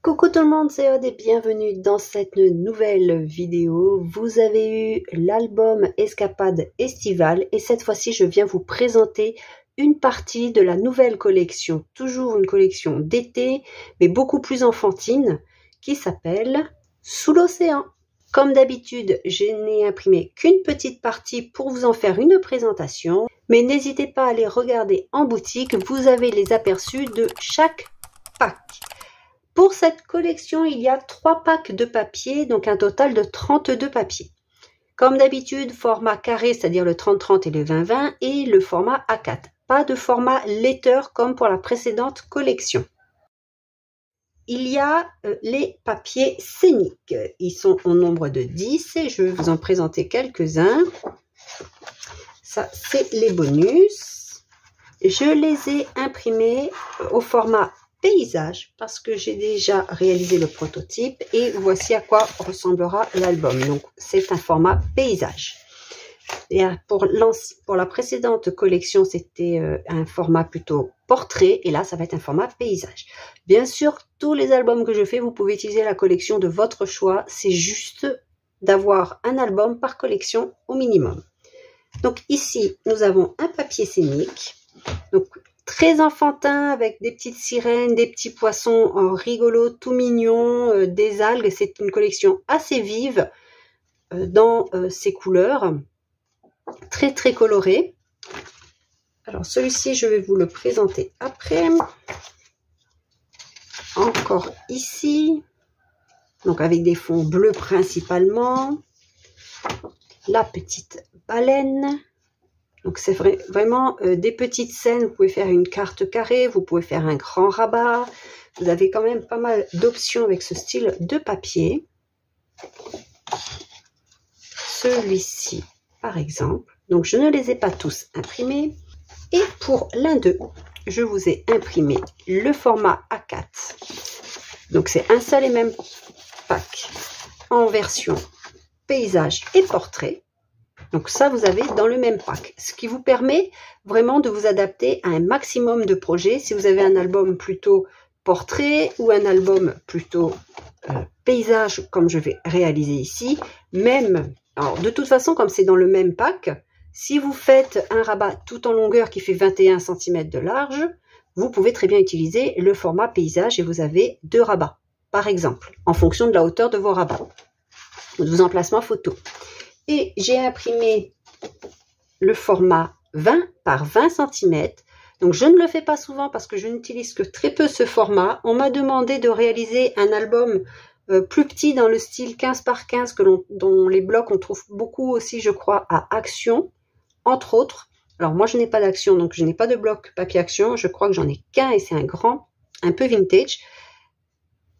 Coucou tout le monde, c'est Aude et bienvenue dans cette nouvelle vidéo. Vous avez eu l'album Escapade estivale et cette fois-ci je viens vous présenter une partie de la nouvelle collection, toujours une collection d'été mais beaucoup plus enfantine qui s'appelle Sous l'océan. Comme d'habitude, je n'ai imprimé qu'une petite partie pour vous en faire une présentation, mais n'hésitez pas à aller regarder en boutique, vous avez les aperçus de chaque pack. Pour cette collection, il y a 3 packs de papier, donc un total de 32 papiers. Comme d'habitude, format carré, c'est-à-dire le 30-30 et le 20-20, et le format A4. Pas de format letter comme pour la précédente collection. Il y a les papiers scéniques. Ils sont au nombre de 10 et je vais vous en présenter quelques-uns. Ça, c'est les bonus. Je les ai imprimés au format paysage parce que j'ai déjà réalisé le prototype et voici à quoi ressemblera l'album. Donc c'est un format paysage. Et pour la précédente collection, c'était un format plutôt portrait et là ça va être un format paysage. Bien sûr, tous les albums que je fais, vous pouvez utiliser la collection de votre choix. C'est juste d'avoir un album par collection au minimum. Donc ici, nous avons un papier scénique. Donc très enfantin avec des petites sirènes, des petits poissons rigolos, tout mignons, des algues. C'est une collection assez vive dans ses couleurs, très très colorée. Alors celui-ci, je vais vous le présenter après. Encore ici, donc avec des fonds bleus principalement. La petite baleine. Donc c'est vraiment des petites scènes, vous pouvez faire une carte carrée, vous pouvez faire un grand rabat. Vous avez quand même pas mal d'options avec ce style de papier. Celui-ci, par exemple. Donc je ne les ai pas tous imprimés. Et pour l'un d'eux, je vous ai imprimé le format A4. Donc c'est un seul et même pack en version paysage et portrait. Donc ça, vous avez dans le même pack, ce qui vous permet vraiment de vous adapter à un maximum de projets. Si vous avez un album plutôt portrait ou un album plutôt paysage, comme je vais réaliser ici, même, alors de toute façon, comme c'est dans le même pack, si vous faites un rabat tout en longueur qui fait 21 cm de large, vous pouvez très bien utiliser le format paysage et vous avez 2 rabats, par exemple, en fonction de la hauteur de vos rabats, ou de vos emplacements photos. Et j'ai imprimé le format 20 par 20 cm. Donc je ne le fais pas souvent parce que je n'utilise que très peu ce format. On m'a demandé de réaliser un album plus petit dans le style 15 par 15 dont les blocs on trouve beaucoup aussi, je crois, à Action, entre autres. Alors moi je n'ai pas d'Action, donc je n'ai pas de bloc papier Action. Je crois que j'en ai qu'un et c'est un grand, un peu vintage.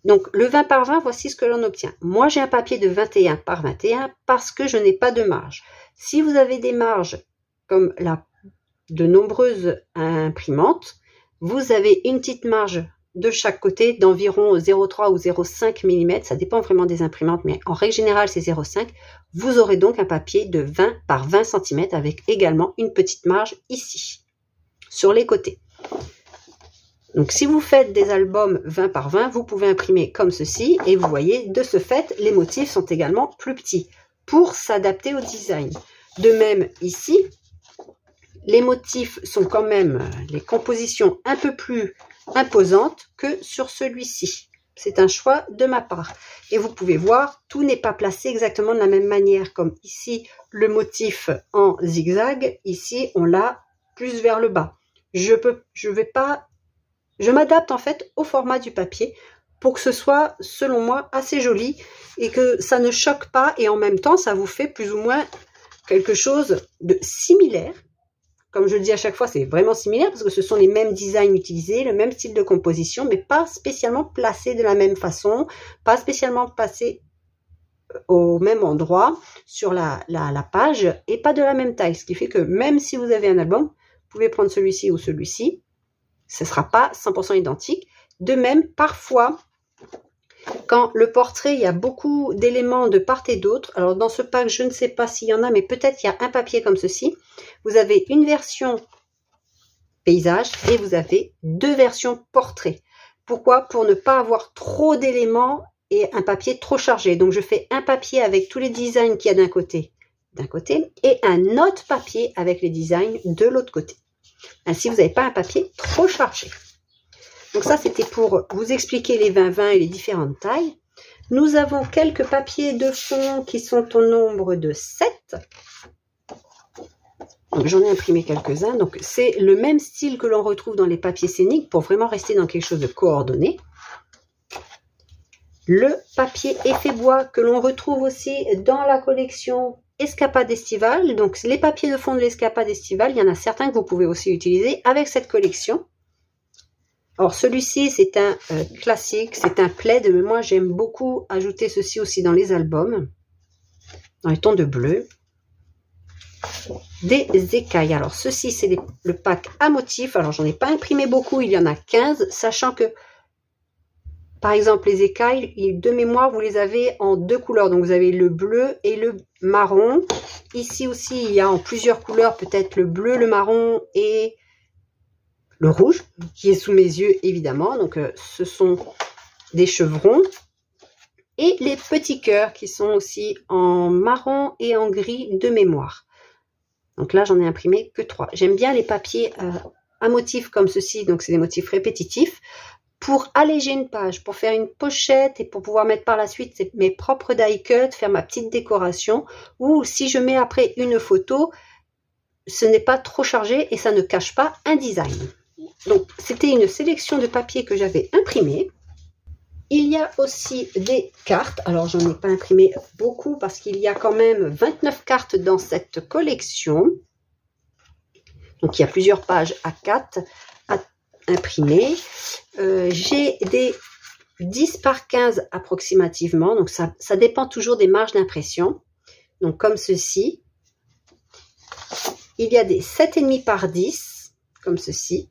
Donc, le 20 par 20, voici ce que l'on obtient. Moi, j'ai un papier de 21 par 21 parce que je n'ai pas de marge. Si vous avez des marges comme de nombreuses imprimantes, vous avez une petite marge de chaque côté d'environ 0,3 ou 0,5 mm. Ça dépend vraiment des imprimantes, mais en règle générale, c'est 0,5. Vous aurez donc un papier de 20 par 20 cm avec également une petite marge ici, sur les côtés. Donc, si vous faites des albums 20 par 20, vous pouvez imprimer comme ceci. Et vous voyez, de ce fait, les motifs sont également plus petits pour s'adapter au design. De même, ici, les motifs sont quand même, les compositions un peu plus imposantes que sur celui-ci. C'est un choix de ma part. Et vous pouvez voir, tout n'est pas placé exactement de la même manière. Comme ici, le motif en zigzag. Ici, on l'a plus vers le bas. Je m'adapte en fait au format du papier pour que ce soit, selon moi, assez joli et que ça ne choque pas et en même temps, ça vous fait plus ou moins quelque chose de similaire. Comme je le dis à chaque fois, c'est vraiment similaire parce que ce sont les mêmes designs utilisés, le même style de composition, mais pas spécialement placés de la même façon, pas spécialement placés au même endroit sur la page et pas de la même taille. Ce qui fait que même si vous avez un album, vous pouvez prendre celui-ci ou celui-ci. Ce ne sera pas 100% identique. De même, parfois, quand le portrait, il y a beaucoup d'éléments de part et d'autre. Alors, dans ce pack, je ne sais pas s'il y en a, mais peut-être il y a un papier comme ceci. Vous avez une version paysage et vous avez 2 versions portrait. Pourquoi? Pour ne pas avoir trop d'éléments et un papier trop chargé. Donc, je fais un papier avec tous les designs qu'il y a d'un côté, et un autre papier avec les designs de l'autre côté. Ainsi, vous n'avez pas un papier trop chargé. Donc ça, c'était pour vous expliquer les 20-20 et les différentes tailles. Nous avons quelques papiers de fond qui sont au nombre de 7. J'en ai imprimé quelques-uns. Donc, c'est le même style que l'on retrouve dans les papiers scéniques pour vraiment rester dans quelque chose de coordonné. Le papier effet bois que l'on retrouve aussi dans la collection Escapade estivale. Donc, les papiers de fond de l'Escapade estivale, il y en a certains que vous pouvez aussi utiliser avec cette collection. Alors, celui-ci, c'est un classique, c'est un plaid, mais moi, j'aime beaucoup ajouter ceci aussi dans les albums, dans les tons de bleu. Des écailles. Alors, ceci, c'est le pack à motifs. Alors, j'en ai pas imprimé beaucoup, il y en a 15, sachant que, par exemple, les écailles, de mémoire, vous les avez en 2 couleurs. Donc, vous avez le bleu et le marron. Ici aussi, il y a en plusieurs couleurs, peut-être le bleu, le marron et le rouge, qui est sous mes yeux, évidemment. Donc, ce sont des chevrons. Et les petits cœurs, qui sont aussi en marron et en gris de mémoire. Donc là, j'en ai imprimé que 3. J'aime bien les papiers à motifs comme ceci. Donc, c'est des motifs répétitifs. Pour alléger une page, pour faire une pochette et pour pouvoir mettre par la suite mes propres die cuts, faire ma petite décoration. Ou si je mets après une photo, ce n'est pas trop chargé et ça ne cache pas un design. Donc, c'était une sélection de papiers que j'avais imprimé. Il y a aussi des cartes. Alors, j'en ai pas imprimé beaucoup parce qu'il y a quand même 29 cartes dans cette collection. Donc, il y a plusieurs pages A4 à imprimer. J'ai des 10 par 15 approximativement. Donc, ça dépend toujours des marges d'impression. Donc, comme ceci. Il y a des 7,5 par 10, comme ceci.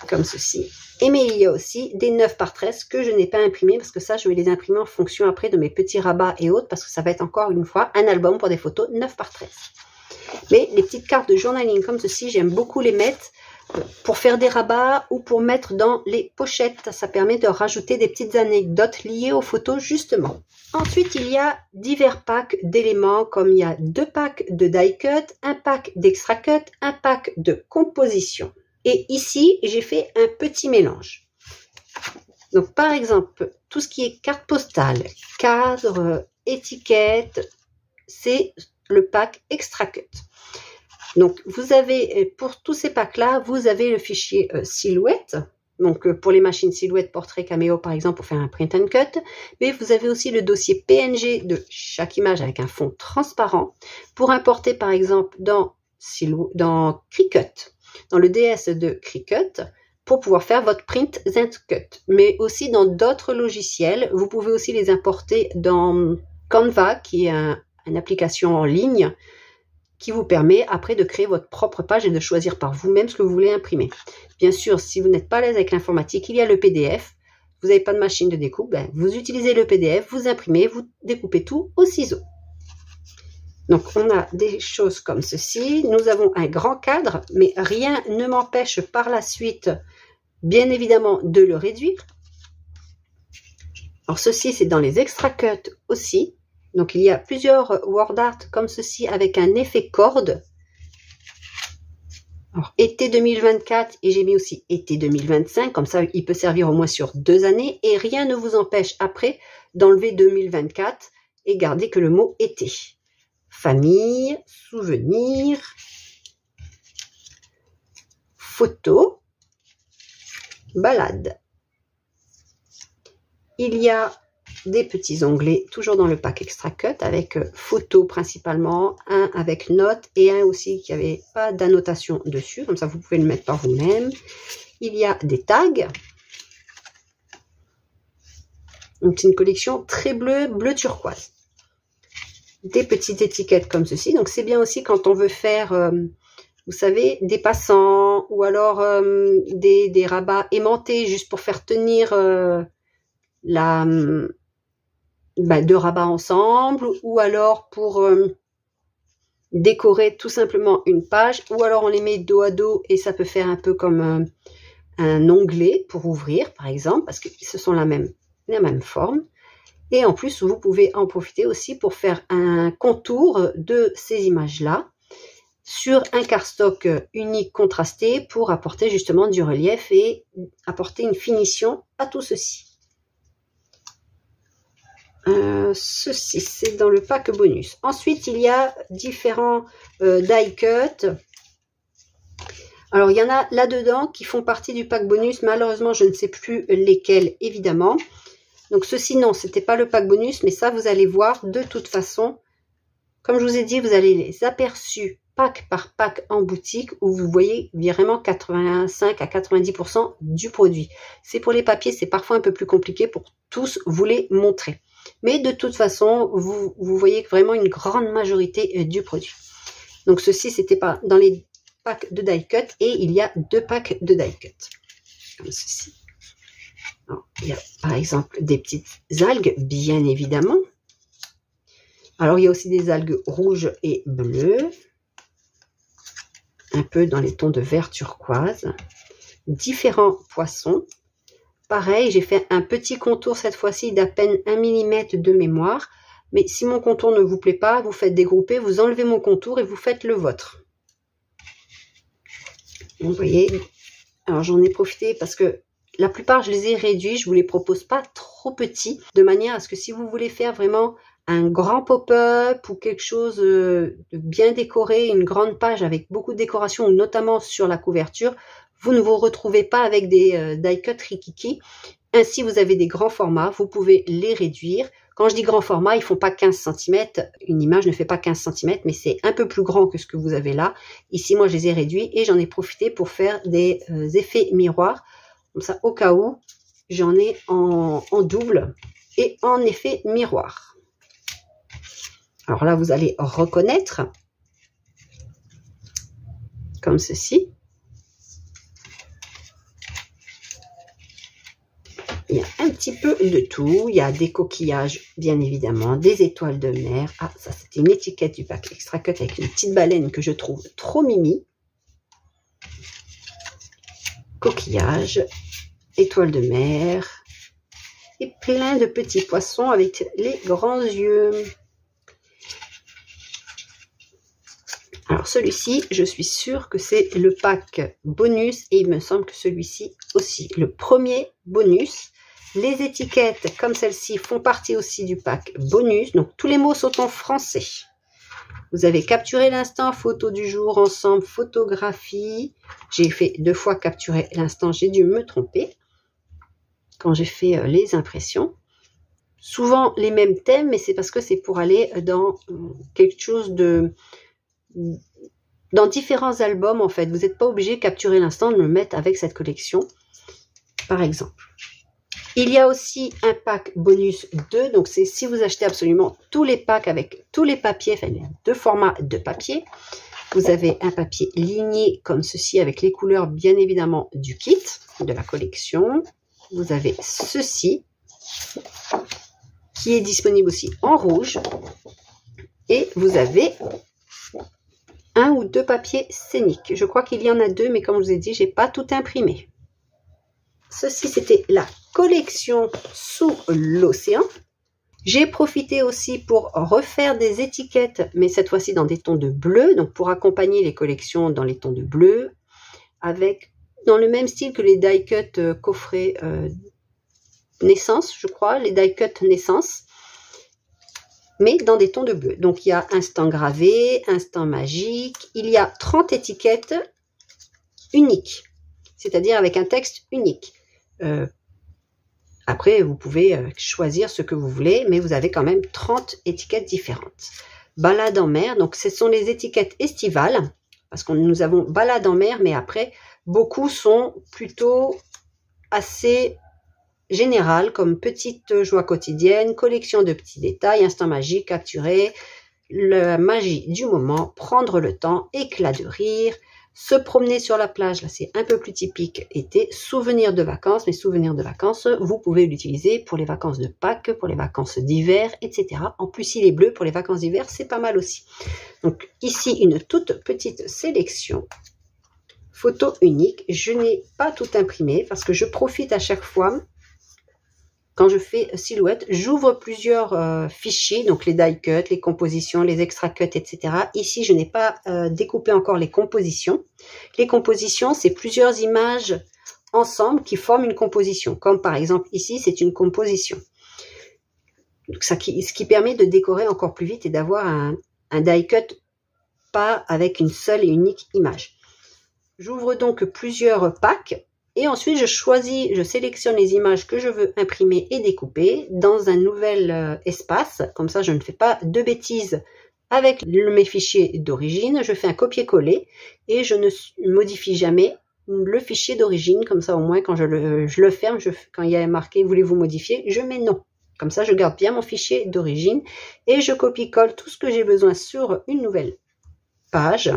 Comme ceci. Mais il y a aussi des 9 par 13 que je n'ai pas imprimé parce que ça, je vais les imprimer en fonction après de mes petits rabats et autres parce que ça va être encore une fois un album pour des photos 9 par 13. Mais les petites cartes de journaling comme ceci, j'aime beaucoup les mettre pour faire des rabats ou pour mettre dans les pochettes. Ça permet de rajouter des petites anecdotes liées aux photos justement. Ensuite, il y a divers packs d'éléments comme il y a 2 packs de die cut, un pack d'extra cut, un pack de composition. Et ici, j'ai fait un petit mélange. Donc, par exemple, tout ce qui est carte postale, cadre, étiquette, c'est le pack Extra Cut. Donc, vous avez, pour tous ces packs-là, vous avez le fichier silhouette. Donc, pour les machines silhouette, portrait, caméo, par exemple, pour faire un print and cut. Mais vous avez aussi le dossier PNG de chaque image avec un fond transparent pour importer, par exemple, dans Cricut. Dans le DS de Cricut, pour pouvoir faire votre print and cut. Mais aussi dans d'autres logiciels, vous pouvez aussi les importer dans Canva, qui est une application en ligne, qui vous permet après de créer votre propre page et de choisir par vous-même ce que vous voulez imprimer. Bien sûr, si vous n'êtes pas à l'aise avec l'informatique, il y a le PDF. Vous n'avez pas de machine de découpe, vous utilisez le PDF, vous imprimez, vous découpez tout au ciseau. Donc, on a des choses comme ceci. Nous avons un grand cadre, mais rien ne m'empêche par la suite, bien évidemment, de le réduire. Alors, ceci, c'est dans les extra cut aussi. Donc, il y a plusieurs word art comme ceci avec un effet corde. Alors, été 2024 et j'ai mis aussi été 2025. Comme ça, il peut servir au moins sur 2 années. Et rien ne vous empêche après d'enlever 2024 et garder que le mot été. Famille, souvenirs, photos, balade. Il y a des petits onglets, toujours dans le pack Extra Cut, avec photos principalement, un avec notes et un aussi qui n'avait pas d'annotation dessus, comme ça vous pouvez le mettre par vous-même. Il y a des tags. Donc c'est une collection très bleue, bleu turquoise. Des petites étiquettes comme ceci. Donc, c'est bien aussi quand on veut faire, vous savez, des passants ou alors des rabats aimantés juste pour faire tenir deux rabats ensemble ou alors pour décorer tout simplement une page ou alors on les met dos à dos et ça peut faire un peu comme un onglet pour ouvrir, par exemple, parce que ce sont la même forme. Et en plus, vous pouvez en profiter aussi pour faire un contour de ces images-là sur un cardstock unique contrasté pour apporter justement du relief et apporter une finition à tout ceci. Ceci, c'est dans le pack bonus. Ensuite, il y a différents die cut. Alors, il y en a là-dedans qui font partie du pack bonus. Malheureusement, je ne sais plus lesquels, évidemment. Donc, ceci, non, c'était pas le pack bonus, mais ça, vous allez voir de toute façon. Comme je vous ai dit, vous avez les aperçus pack par pack en boutique où vous voyez vraiment 85 à 90% du produit. C'est pour les papiers, c'est parfois un peu plus compliqué pour tous vous les montrer. Mais de toute façon, vous voyez vraiment une grande majorité du produit. Donc ceci, c'était pas dans les packs de die cut et il y a 2 packs de die cut. Comme ceci. Alors, il y a par exemple des petites algues, bien évidemment. Alors, il y a aussi des algues rouges et bleues. Un peu dans les tons de vert turquoise. Différents poissons. Pareil, j'ai fait un petit contour cette fois-ci d'à peine 1 mm de mémoire. Mais si mon contour ne vous plaît pas, vous faites dégrouper, vous enlevez mon contour et vous faites le vôtre. Vous voyez, alors j'en ai profité parce que la plupart, je les ai réduits. Je ne vous les propose pas trop petits, de manière à ce que si vous voulez faire vraiment un grand pop-up ou quelque chose de bien décoré, une grande page avec beaucoup de décoration, notamment sur la couverture, vous ne vous retrouvez pas avec des die cut rikiki. Ainsi, vous avez des grands formats, vous pouvez les réduire. Quand je dis grand format, ils ne font pas 15 cm. Une image ne fait pas 15 cm, mais c'est un peu plus grand que ce que vous avez là. Ici, moi, je les ai réduits et j'en ai profité pour faire des effets miroirs. Comme ça, au cas où, j'en ai en double et en effet miroir. Alors là, vous allez reconnaître comme ceci. Il y a un petit peu de tout. Il y a des coquillages, bien évidemment, des étoiles de mer. Ah, ça, c'était une étiquette du pack Extra Cut avec une petite baleine que je trouve trop mimi. Coquillages, étoiles de mer et plein de petits poissons avec les grands yeux. Alors celui-ci, je suis sûre que c'est le pack bonus et il me semble que celui-ci aussi. Le premier bonus. Les étiquettes comme celle-ci font partie aussi du pack bonus. Donc tous les mots sont en français. Vous avez capturé l'instant, photo du jour, ensemble, photographie. J'ai fait 2 fois capturer l'instant, j'ai dû me tromper quand j'ai fait les impressions. Souvent les mêmes thèmes, mais c'est parce que c'est pour aller dans quelque chose de... dans différents albums en fait. Vous n'êtes pas obligé de capturer l'instant, de le mettre avec cette collection, par exemple. Il y a aussi un pack bonus 2, donc c'est si vous achetez absolument tous les packs avec tous les papiers, enfin il y a 2 formats de papier. Vous avez un papier ligné comme ceci avec les couleurs bien évidemment du kit, de la collection. Vous avez ceci qui est disponible aussi en rouge. Et vous avez 1 ou 2 papiers scéniques. Je crois qu'il y en a 2, mais comme je vous ai dit, j'ai pas tout imprimé. Ceci, c'était la collection Sous l'océan. J'ai profité aussi pour refaire des étiquettes, mais cette fois-ci dans des tons de bleu, donc pour accompagner les collections dans les tons de bleu, avec dans le même style que les die cut coffrets naissance, je crois, les die cut naissance, mais dans des tons de bleu. Donc il y a instant gravé, instant magique, il y a 30 étiquettes uniques, c'est-à-dire avec un texte unique. Après, vous pouvez choisir ce que vous voulez, mais vous avez quand même 30 étiquettes différentes. Balade en mer, donc ce sont les étiquettes estivales, parce que nous avons balade en mer, mais après, beaucoup sont plutôt assez générales, comme petite joie quotidienne, collection de petits détails, instant magique, capturer, la magie du moment, prendre le temps, éclat de rire, se promener sur la plage, là c'est un peu plus typique été, souvenirs de vacances, mais souvenirs de vacances, vous pouvez l'utiliser pour les vacances de Pâques, pour les vacances d'hiver, etc. En plus, il est bleu pour les vacances d'hiver, c'est pas mal aussi. Donc ici, une toute petite sélection. photo unique. Je n'ai pas tout imprimé parce que je profite à chaque fois, quand je fais silhouette, j'ouvre plusieurs fichiers, donc les die cuts, les compositions, les extra cuts, etc. Ici, je n'ai pas découpé encore les compositions. Les compositions, c'est plusieurs images ensemble qui forment une composition. Comme par exemple ici, c'est une composition. Donc, ce qui permet de décorer encore plus vite et d'avoir un die cut pas avec une seule et unique image. J'ouvre donc plusieurs packs et ensuite je sélectionne les images que je veux imprimer et découper dans un nouvel espace. Comme ça, je ne fais pas de bêtises avec mes fichiers d'origine. Je fais un copier-coller et je ne modifie jamais le fichier d'origine. Comme ça, au moins, quand je le ferme, quand il y a marqué « Voulez-vous modifier ?», je mets « Non ». Comme ça, je garde bien mon fichier d'origine et je copie-colle tout ce que j'ai besoin sur une nouvelle page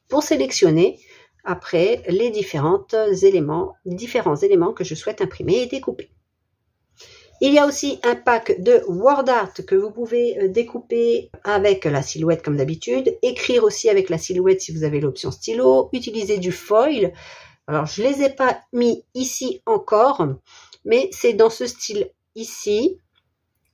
pour sélectionner après les différents éléments que je souhaite imprimer et découper. Il y a aussi un pack de word art que vous pouvez découper avec la silhouette comme d'habitude, écrire aussi avec la silhouette si vous avez l'option stylo, utiliser du foil. Alors, je ne les ai pas mis ici encore, mais c'est dans ce style ici,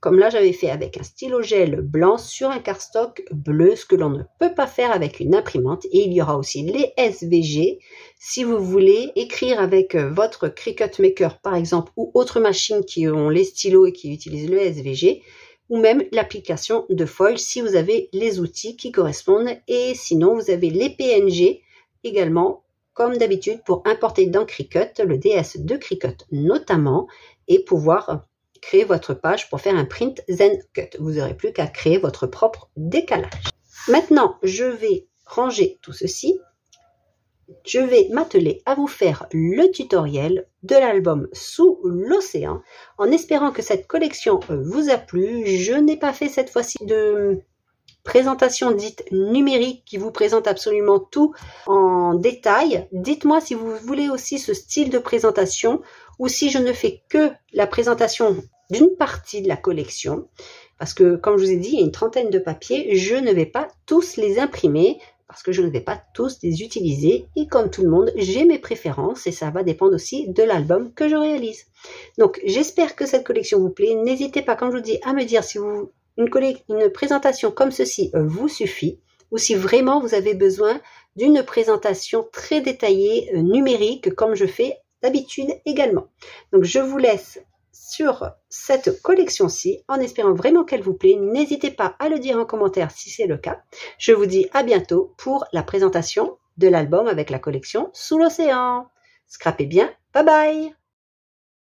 comme là j'avais fait avec un stylo gel blanc sur un cardstock bleu, ce que l'on ne peut pas faire avec une imprimante. Et il y aura aussi les SVG si vous voulez écrire avec votre Cricut Maker par exemple, ou autre machine qui ont les stylos et qui utilisent le SVG, ou même l'application de foil si vous avez les outils qui correspondent. Et sinon vous avez les PNG également, comme d'habitude, pour importer dans Cricut, le DS de Cricut notamment, et pouvoir créer votre page pour faire un print then cut. Vous n'aurez plus qu'à créer votre propre décalage. Maintenant, je vais ranger tout ceci. Je vais m'atteler à vous faire le tutoriel de l'album Sous l'océan, en espérant que cette collection vous a plu. Je n'ai pas fait cette fois-ci de présentation dite numérique qui vous présente absolument tout en détail. Dites-moi si vous voulez aussi ce style de présentation ou si je ne fais que la présentation d'une partie de la collection, parce que comme je vous ai dit, il y a une trentaine de papiers, je ne vais pas tous les imprimer parce que je ne vais pas tous les utiliser et comme tout le monde, j'ai mes préférences et ça va dépendre aussi de l'album que je réalise. Donc j'espère que cette collection vous plaît. N'hésitez pas, comme je vous dis, à me dire si une présentation comme ceci vous suffit ou si vraiment vous avez besoin d'une présentation très détaillée numérique comme je fais d'habitude également. Donc je vous laisse sur cette collection-ci en espérant vraiment qu'elle vous plaît. N'hésitez pas à le dire en commentaire si c'est le cas. Je vous dis à bientôt pour la présentation de l'album avec la collection Sous l'océan. Scrapez bien, bye bye!